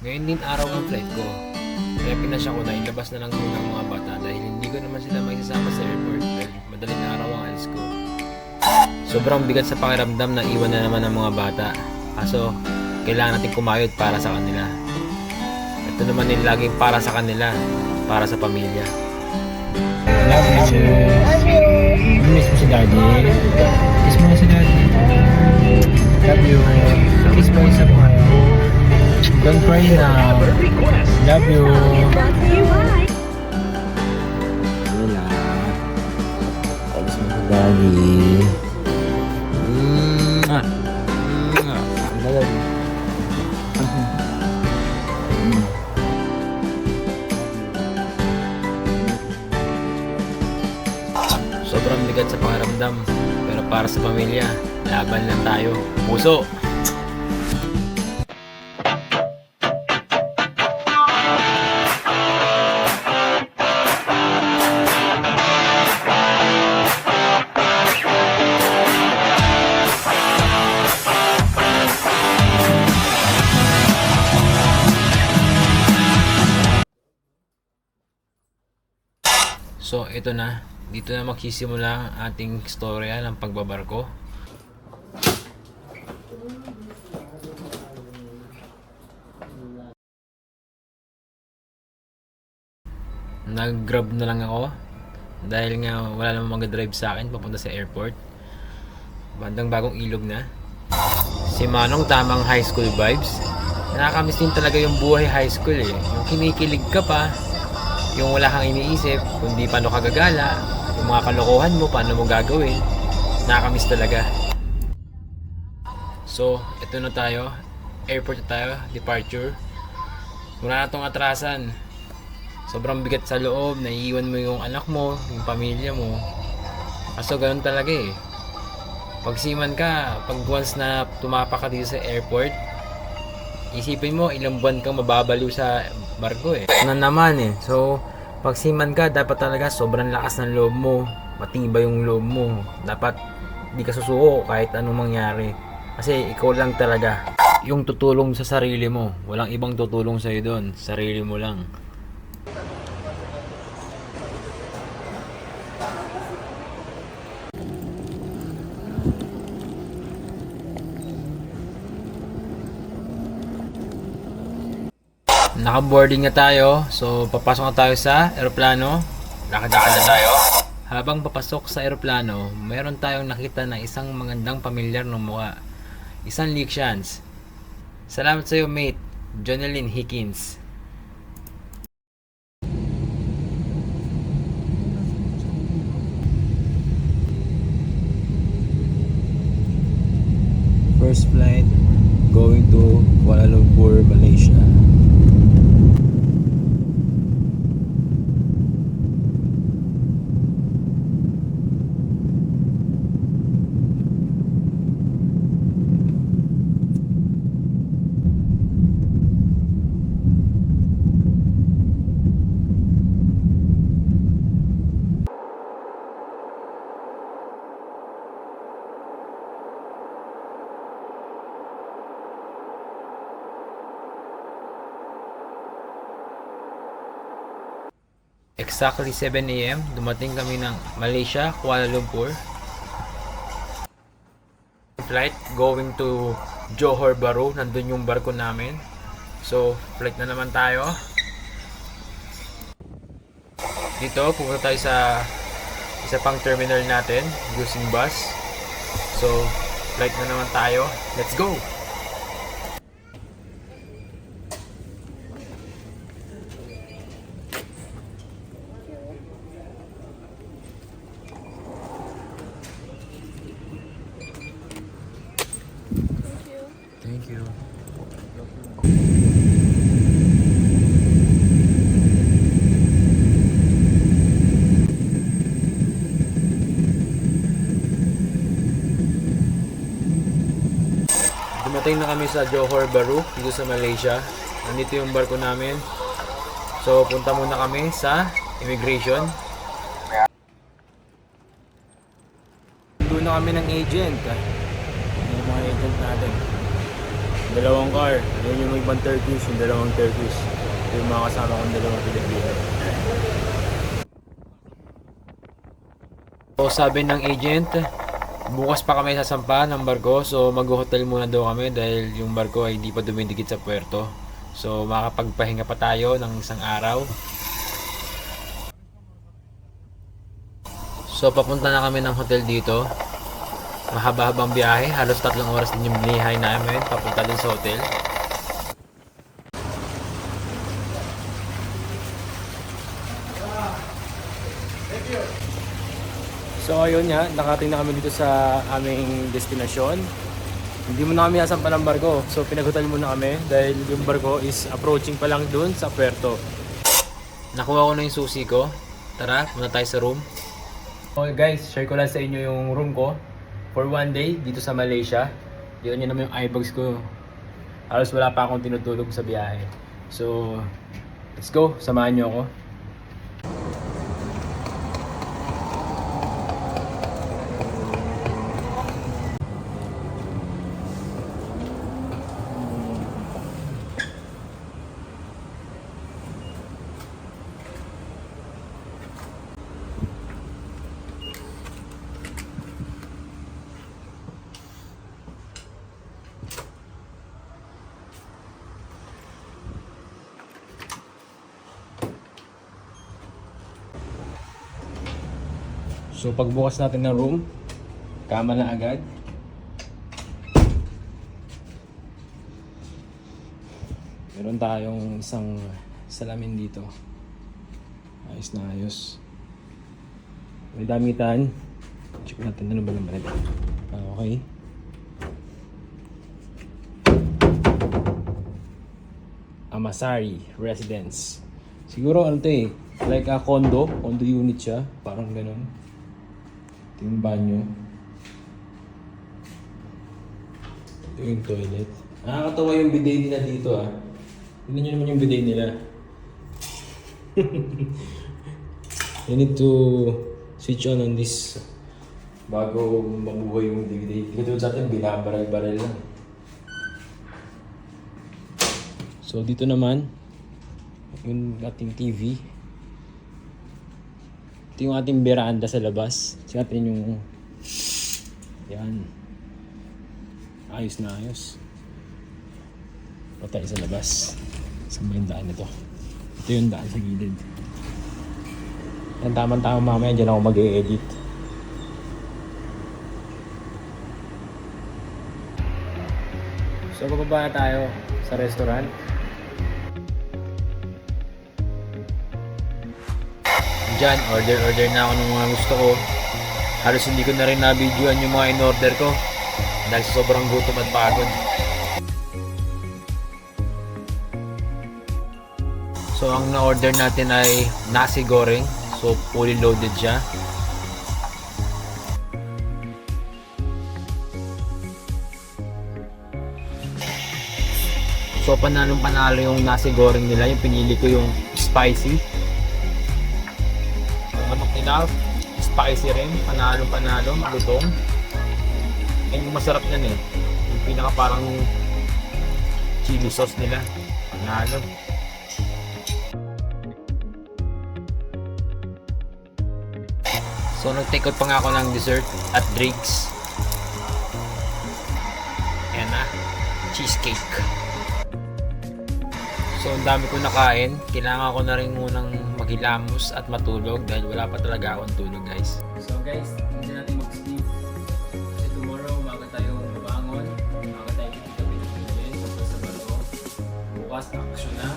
Ngayon din araw ng flight ko. Kaya pinasya ko na ilabas na lang muna ang mga bata dahil hindi ko naman sila maisasama sa airport dahil madaling araw ang alis ko. Sobrang bigat sa pakiramdam na iwan na naman ang mga bata. Kaso, kailangan natin kumayod para sa kanila. Ito naman din laging para sa kanila, para sa pamilya. Love you, Jess. Miss mo si Daddy. Kiss mo na si Daddy. Love you. Kiss mo isa po. Don't cry now. Love you. Wala. Kiss mo si Daddy. Sobrang bigat sa pakiramdam, pero para sa pamilya, laban lang tayo. Puso! So, ito na. Dito na magsisimula ang ating storya ng pagbabarko. Nag-grab na lang ako dahil nga wala namang mag-drive sa akin papunta sa airport. Bandang Bagong Ilog na. Si Manong tamang high school vibes. Nakakamiss din talaga yung buhay high school eh. Yung kinikilig ka pa, yung wala kang iniisip, kundi paano ka gagala, yung mga kalokohan mo, paano mo gagawin. Nakakamiss talaga. So, ito na tayo. Airport na tayo. Departure. Wala na itong atrasan. Sobrang bigat sa loob. Naiiwan mo yung anak mo, yung pamilya mo. Kaso ganun talaga eh. Pag seaman ka, pag once na tumapak ka dito sa airport, isipin mo ilang buwan kang mababaliw sa barko eh. Na naman eh. So, pag seaman ka, dapat talaga sobrang lakas ng loob mo. Matibay yung loob mo. Dapat di ka susuko kahit anong mangyari. Kasi ikaw lang talaga yung tutulong sa sarili mo. Walang ibang tutulong sa'yo doon. Sarili mo lang. Naka-boarding na tayo. So, papasok na tayo sa eroplano. Lakad-lakad na tayo. Habang papasok sa eroplano, mayroon tayong nakita na isang magandang pamilyar ng mukha. Isang Lixians. Salamat sa iyo, mate. Jonelyn Hickins. First flight going to Kuala Lumpur, Malaysia. Exactly 7 AM, dumating kami ng Malaysia, Kuala Lumpur. Flight going to Johor Bahru, nandun yung barko namin. So, flight na naman tayo. Dito, pupunta tayo sa isa pang terminal natin, using bus. So, flight na naman tayo. Let's go! Thank you. Dumating na kami sa Johor Bahru, dito sa Malaysia. Nandito yung barko namin. So, punta muna kami sa immigration. Doon na kami ng agent. Yung mga agent natin. Dalawang car. Ayun yung ibang Turkish, yung dalawang Turkish. Yung mga kasama kong dalawang Pilipino. So sabi ng agent, bukas pa kami sasampa ng barko. So mag-hotel muna daw kami dahil yung barko ay hindi pa dumidikit sa puerto. So makakapagpahinga pa tayo ng isang araw. So papunta na kami ng hotel dito. Mahaba-habang biyahe, halos 3 oras din yung binihay namin papunta din sa hotel. So ayun nga, nakating na kami dito sa aming destinasyon. Hindi mo na kami nasampa ng barko, so pinaghotel muna kami dahil yung barko is approaching pa lang dun sa puerto. Nakuha ko na yung susi ko. Tara, muna tayo sa room. Okay guys, share ko lang sa inyo yung room ko for 1 day dito sa Malaysia. Yun yun naman yung eyebags ko. Halos wala pa akong tinutulog sa biyahe. So, let's go. Samahan nyo ako. So pagbukas natin ng room, kama na agad. Meron tayong isang salamin dito. Ayos na ayos. May damitan. Check natin ano ba naman ito. Okay. Amasari Residence. Siguro ano to eh, like a condo unit siya, parang ganun. Ito yung banyo. Ito yung toilet. Nakakatawa yung bidet nila dito ah. Tignan nyo naman yung bidet nila. You need to switch on this bago mabuhay yung bidet. Ito sa atin, binabaral-baral lang. So dito naman, yung ating TV. Ito yung ating veranda sa labas. Tingnan natin yung... Yan. Ayos na ayos. O tayo sa labas. Saan ba yung daan nito? Ito yung daan sa gilid. Yan, tama-tama mamaya. Diyan ako mag-e-edit. So, bababa na tayo sa restaurant. Diyan, order na ako ng mga gusto ko. Halos hindi ko na rin na-videoan yung mga in-order ko dahil sa sobrang gutom at pagod. So ang na-order natin ay nasi goreng. So fully loaded siya. So panalo yung nasi goreng nila. Yung pinili ko yung spicy. Enough, spicy rin, panalo, malutong. And yung masarap yan eh, yung pinaka parang chili sauce nila, panalo. So nag-take out pa nga ako ng dessert at drinks. Ayan na, cheesecake. So ang dami ko nakain, kailangan ko na rin munang maghilamos at matulog dahil wala pa talaga akong tulog guys. So guys, hindi natin mag-sleep. Kasi tomorrow umaga tayo babangon, umaga tayo kikita-pinagpilin sa barko. Bukas action na.